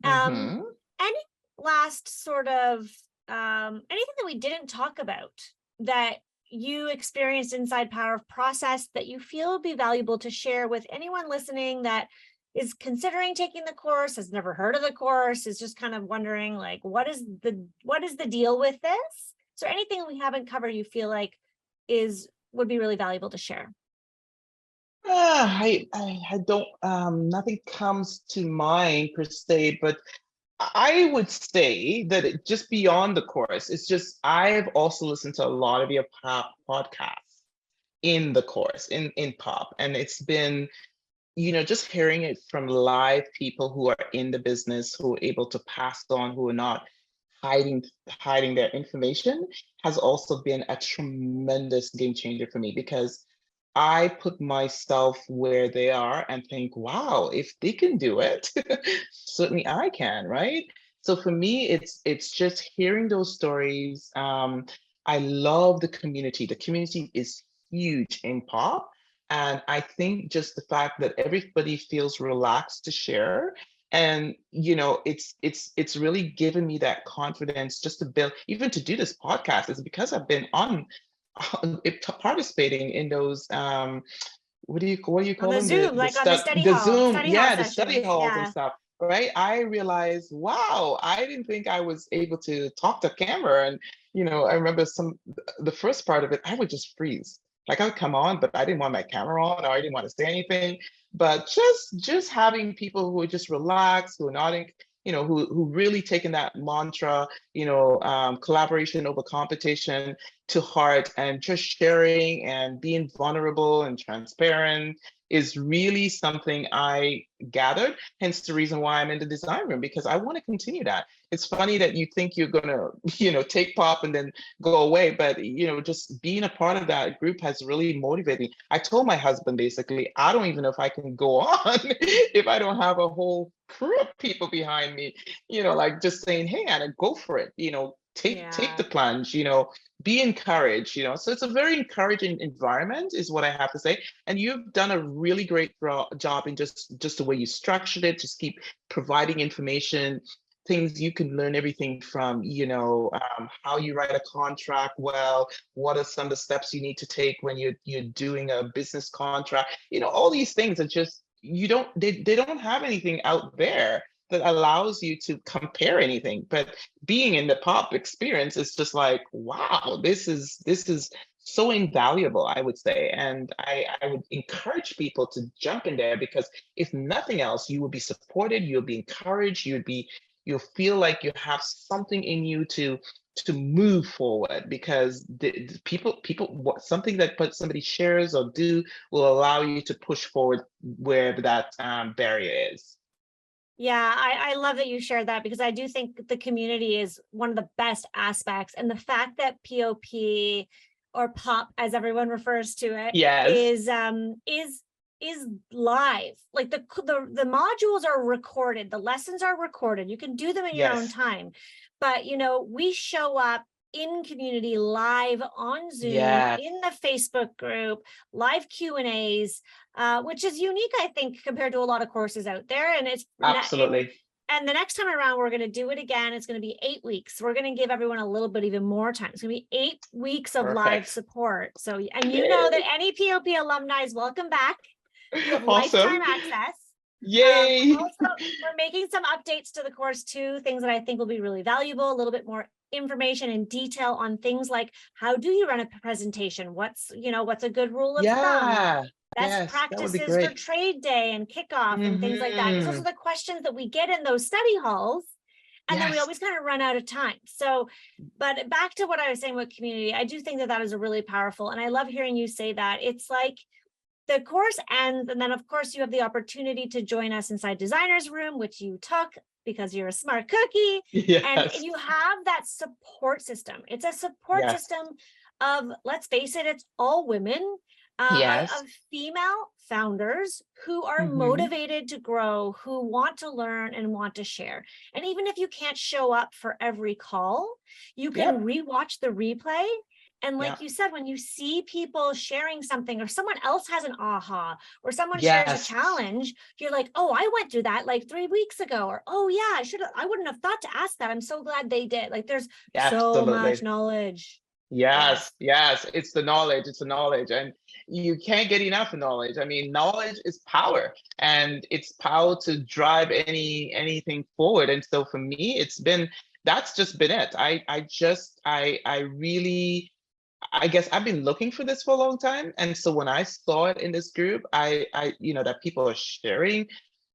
Speaker 2: any last sort of anything that we didn't talk about that you experienced inside Power of Process that you feel would be valuable to share with anyone listening that is considering taking the course, has never heard of the course, is just kind of wondering like, what is the deal with this? Is there anything we haven't covered you feel like would be really valuable to share?
Speaker 1: I don't, nothing comes to mind per se, but I would say that just beyond the course, it's just I've also listened to a lot of your pop podcasts in the course in pop, and it's been, just hearing it from live people who are in the business, who are able to pass on, who are not hiding their information, has also been a tremendous game changer for me, because I put myself where they are and think, wow, if they can do it, certainly I can, right? So for me, it's just hearing those stories. I love the community. The community is huge in pop. And I think just the fact that everybody feels relaxed to share. And it's really given me that confidence just to build, even to do this podcast, is because I've been participating in those what do you
Speaker 2: On
Speaker 1: call
Speaker 2: the
Speaker 1: them,
Speaker 2: Zoom, like on
Speaker 1: the Zoom,
Speaker 2: study hall
Speaker 1: yeah, the study
Speaker 2: sessions.
Speaker 1: halls and
Speaker 2: Yeah.
Speaker 1: stuff, right? I realized, wow, I didn't think I was able to talk to camera. And I remember the first part of it, I would just freeze. Like, I would come on, but I didn't want my camera on, or I didn't want to say anything. But just having people who are just relaxed, who are not in, who really taken that mantra, collaboration over competition to heart, and just sharing and being vulnerable and transparent is really something I gathered. Hence the reason why I'm in the design room, because I want to continue that. It's funny that you think you're gonna, take pop and then go away, but just being a part of that group has really motivated me. I told my husband, basically, I don't even know if I can go on if I don't have a whole crew of people behind me, like just saying, hey, Anna, go for it, take the plunge, be encouraged, so it's a very encouraging environment, is what I have to say. And you've done a really great job in just the way you structured it. Just keep providing information, things you can learn, everything from how you write a contract well, what are some of the steps you need to take when you're doing a business contract, all these things are just, they don't have anything out there that allows you to compare anything. But being in the pop experience is just like, wow, this is so invaluable, I would say. And I would encourage people to jump in there, because if nothing else, you will be supported, you'll be encouraged, you'll feel like you have something in you to move forward, because the people something that somebody shares or do will allow you to push forward wherever that barrier is.
Speaker 2: Yeah, I love that you shared that, because I do think the community is one of the best aspects. And the fact that POP, or pop as everyone refers to it,
Speaker 1: Yes,
Speaker 2: is live. Like the modules are recorded, the lessons are recorded. You can do them in your own
Speaker 1: yes,
Speaker 2: time. But we show up in community live on Zoom,
Speaker 1: yes,
Speaker 2: in the Facebook group, live Q&As, which is unique, I think, compared to a lot of courses out there. And
Speaker 1: absolutely.
Speaker 2: and the next time around, we're going to do it again. It's going to be 8 weeks. We're going to give everyone a little bit even more time. It's going to be 8 weeks of live
Speaker 1: Perfect.
Speaker 2: support. So, and that
Speaker 1: Yay.
Speaker 2: any POP alumni is welcome back. You have lifetime
Speaker 1: Awesome.
Speaker 2: access.
Speaker 1: Yay.
Speaker 2: We're making some updates to the course too, things that I think will be really valuable, a little bit more information and detail on things like, how do you run a presentation? What's a good rule of thumb?
Speaker 1: Yeah.
Speaker 2: Best
Speaker 1: Yes, that would be
Speaker 2: practices for
Speaker 1: great.
Speaker 2: trade day and kickoff and things like that. Because those are the questions that we get in those study halls. And then we
Speaker 1: Yes.
Speaker 2: always kind of run out of time. So, but back to what I was saying with community, I do think that is a really powerful. And I love hearing you say that. It's like, the course ends, and then of course you have the opportunity to join us inside Designer's Room, which you took because you're a smart cookie. And
Speaker 1: Yes.
Speaker 2: you have that support system. It's a support
Speaker 1: Yes.
Speaker 2: system of, let's face it, it's all women,
Speaker 1: Yes.
Speaker 2: of female founders who are motivated to grow, who want to learn and want to share. And even if you can't show up for every call, you can
Speaker 1: Yep.
Speaker 2: rewatch the replay. And like
Speaker 1: Yep.
Speaker 2: you said, when you see people sharing something, or someone else has an aha, or someone shares a
Speaker 1: Yes.
Speaker 2: challenge, you're like, oh, I went through that like 3 weeks ago, or, oh yeah, I wouldn't have thought to ask that. I'm so glad they did. Like, there's so much
Speaker 1: Absolutely.
Speaker 2: knowledge.
Speaker 1: Yes,
Speaker 2: Yes.
Speaker 1: yes, it's the knowledge, it's the knowledge. And you can't get enough of knowledge. I mean, knowledge is power, and it's power to drive anything forward. And so for me, that's just been it. I really, I guess I've been looking for this for a long time. And so when I saw it in this group, that people are sharing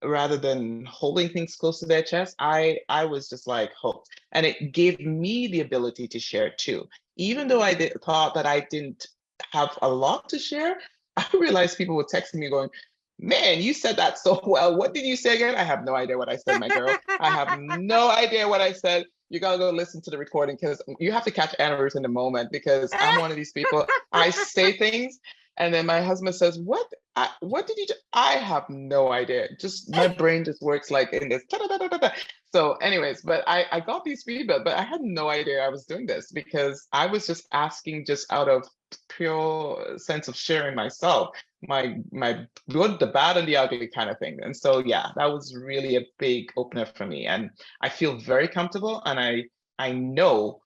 Speaker 1: rather than holding things close to their chest, I was just like hooked. And it gave me the ability to share too. Even though thought that I didn't have a lot to share, I realized people were texting me going, "Man, you said that so well. What did you say again?" I have no idea what I said, my girl. I have no idea what I said. You gotta go listen to the recording because you have to catch Anna-Ruth in the moment, because I'm one of these people. I say things and then my husband says, what did you do? I have no idea. Just my brain just works like in this. Da-da-da-da-da-da. So anyways, but I got these feedback, but I had no idea I was doing this because I was just asking just out of pure sense of sharing myself, my good, the bad, and the ugly kind of thing. And so yeah, that was really a big opener for me. And I feel very comfortable, and I know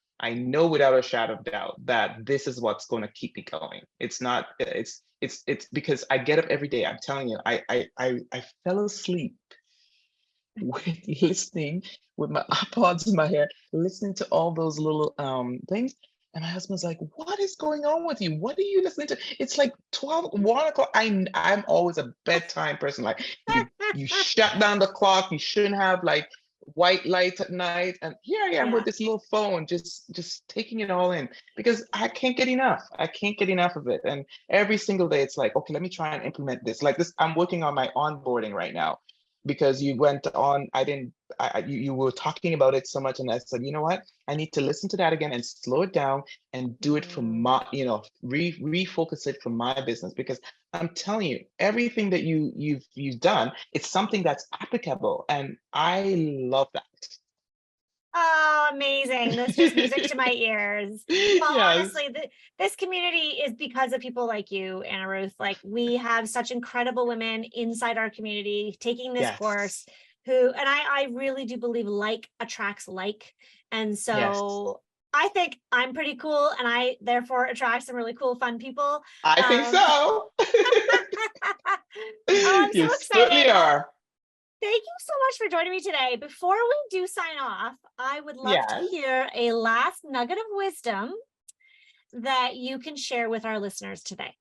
Speaker 1: without a shadow of doubt that this is what's going to keep me going. It's not, it's because I get up every day. I'm telling you, I fell asleep with listening with my iPods in my hair, listening to all those little things. And my husband's like, "What is going on with you? What are you listening to? It's like 1 o'clock." I'm always a bedtime person. Like you shut down the clock. You shouldn't have like white lights at night. And here I am with
Speaker 2: Yeah.
Speaker 1: this little phone, just taking it all in because I can't get enough. I can't get enough of it. And every single day it's like, okay, let me try and implement this. Like this, I'm working on my onboarding right now because you went on, I didn't, you were talking about it so much, and I said, you know what, I need to listen to that again and slow it down and do it for
Speaker 2: Mm.
Speaker 1: my, refocus it for my business, because I'm telling you, everything that you've done, it's something that's applicable, and I love that.
Speaker 2: Oh, amazing. That's just music to my ears. Well,
Speaker 1: Yes,
Speaker 2: honestly, this community is because of people like you, Anna Ruth. Like, we have such incredible women inside our community taking this course
Speaker 1: yes,
Speaker 2: who, and I really do believe like attracts like. And
Speaker 1: yes,
Speaker 2: so I think I'm pretty cool, and I therefore attract some really cool, fun people.
Speaker 1: I think
Speaker 2: Um,
Speaker 1: so.
Speaker 2: oh, I'm so
Speaker 1: You certainly
Speaker 2: excited. Well,
Speaker 1: are.
Speaker 2: thank you so much for joining me today. Before we do sign off, I would love to
Speaker 1: Yes.
Speaker 2: hear a last nugget of wisdom that you can share with our listeners today.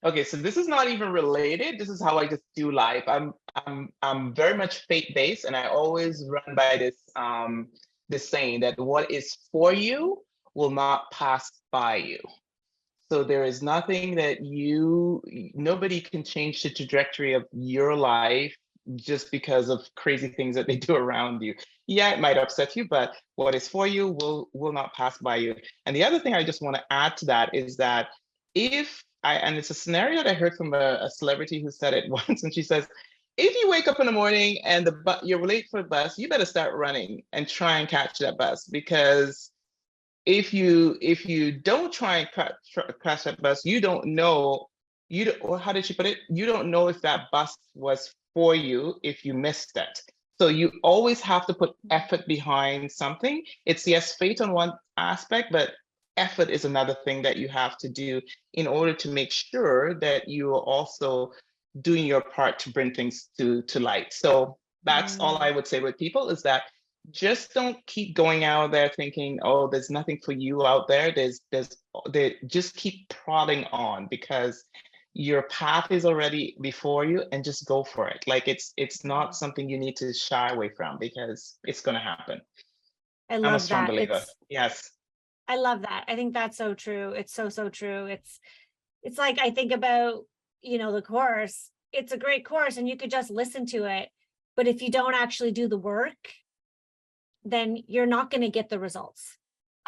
Speaker 1: Okay, so this is not even related. This is how I just do life. I'm very much faith-based, and I always run by this saying that what is for you will not pass by you. So there is nothing that nobody can change the trajectory of your life just because of crazy things that they do around you. Yeah, it might upset you, but what is for you will not pass by you. And the other thing I just want to add to that is that and it's a scenario that I heard from a celebrity who said it once, and she says, if you wake up in the morning and you're late for the bus, you better start running and try and catch that bus, because if you don't try and catch that bus, you don't know, or how did she put it? You don't know if that bus was for you if you missed it. So you always have to put effort behind something. It's yes, fate on one aspect, but effort is another thing that you have to do in order to make sure that you are also doing your part to bring things to light. So that's all I
Speaker 2: Mm,
Speaker 1: would say with people, is that just don't keep going out there thinking, oh, there's nothing for you out there. Just keep prodding on, because your path is already before you, and just go for it. Like it's not
Speaker 2: mm.
Speaker 1: something you need to shy away from, because it's going to happen.
Speaker 2: I
Speaker 1: I'm a
Speaker 2: love
Speaker 1: strong
Speaker 2: that.
Speaker 1: believer. Yes,
Speaker 2: I love that. I think that's so true. It's so, so true. It's like, I think about, the course. It's a great course and you could just listen to it. But if you don't actually do the work, then you're not going to get the results.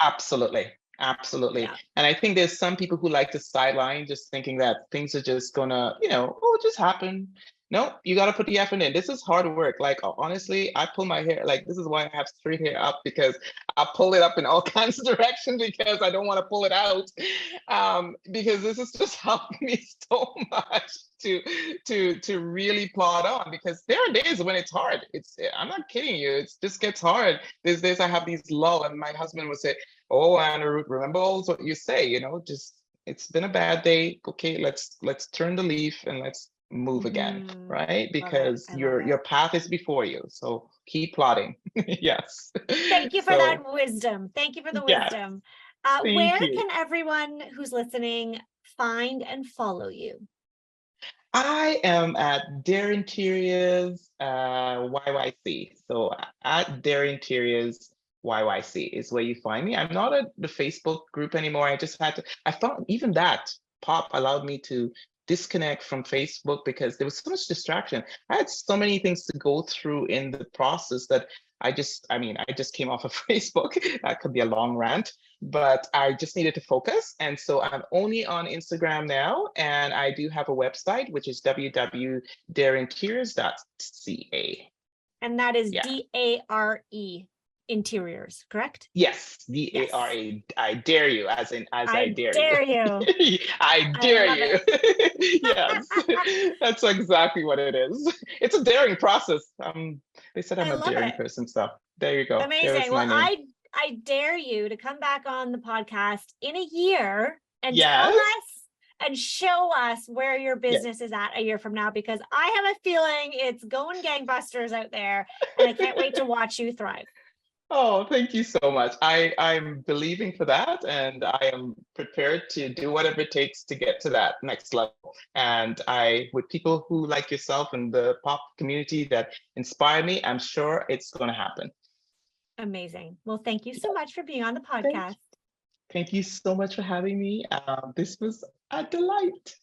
Speaker 1: absolutely. Absolutely.
Speaker 2: Yeah.
Speaker 1: And I think there's some people who like to sideline, just thinking that things are just gonna, oh, just happen. No, you got to put the effort in. This is hard work. Like, honestly, I pull my hair. Like, this is why I have straight hair up, because I pull it up in all kinds of directions because I don't want to pull it out. Because this has just helped me so much to really plod on, because there are days when it's hard. I'm not kidding you. It just gets hard. There's days I have these lull, and my husband would say, Oh, Anna-Ruth, remember always what you say, just it's been a bad day. Okay, let's turn the leaf and let's move again, right?
Speaker 2: Love it.
Speaker 1: Because
Speaker 2: I love it.
Speaker 1: your path is before you. So keep plotting. Yes.
Speaker 2: Thank you for that
Speaker 1: So
Speaker 2: wisdom. Thank you for the
Speaker 1: yes,
Speaker 2: wisdom.
Speaker 1: thank
Speaker 2: Where
Speaker 1: you.
Speaker 2: can everyone who's listening find and follow you?
Speaker 1: I am at Dare Interiors YYC. So at Dare Interiors YYC is where you find me. I'm not at the Facebook group anymore. I just had to, I found even that pop allowed me to disconnect from Facebook because there was so much distraction. I had so many things to go through in the process that I just came off of Facebook. That could be a long rant, but I just needed to focus. And so I'm only on Instagram now. And I do have a website, which is www.dareinteriors.ca.
Speaker 2: And that is
Speaker 1: Yeah.
Speaker 2: DARE Interiors, correct?
Speaker 1: Yes,
Speaker 2: Yes.
Speaker 1: DARA. I dare you, as in as I
Speaker 2: I
Speaker 1: dare
Speaker 2: dare
Speaker 1: you.
Speaker 2: you.
Speaker 1: I
Speaker 2: I
Speaker 1: dare
Speaker 2: love
Speaker 1: you. Yes, that's exactly what it is. It's a daring process. They said I'm
Speaker 2: I
Speaker 1: a
Speaker 2: love
Speaker 1: daring
Speaker 2: it.
Speaker 1: person, so there you go. There is
Speaker 2: Amazing.
Speaker 1: my
Speaker 2: Well,
Speaker 1: name.
Speaker 2: I dare you to come back on the podcast in a year and tell
Speaker 1: Yes.
Speaker 2: us and show us where your
Speaker 1: Yes.
Speaker 2: business is at a year from now, because I have a feeling it's going gangbusters out there, and I can't wait to watch you thrive.
Speaker 1: Oh, thank you so much. I'm believing for that, and I am prepared to do whatever it takes to get to that next level. And with people who like yourself and the pop community that inspire me, I'm sure it's going to happen.
Speaker 2: Amazing. Well, thank you so much for being on the
Speaker 1: Thank,
Speaker 2: podcast.
Speaker 1: thank you so much for having me. This was a delight.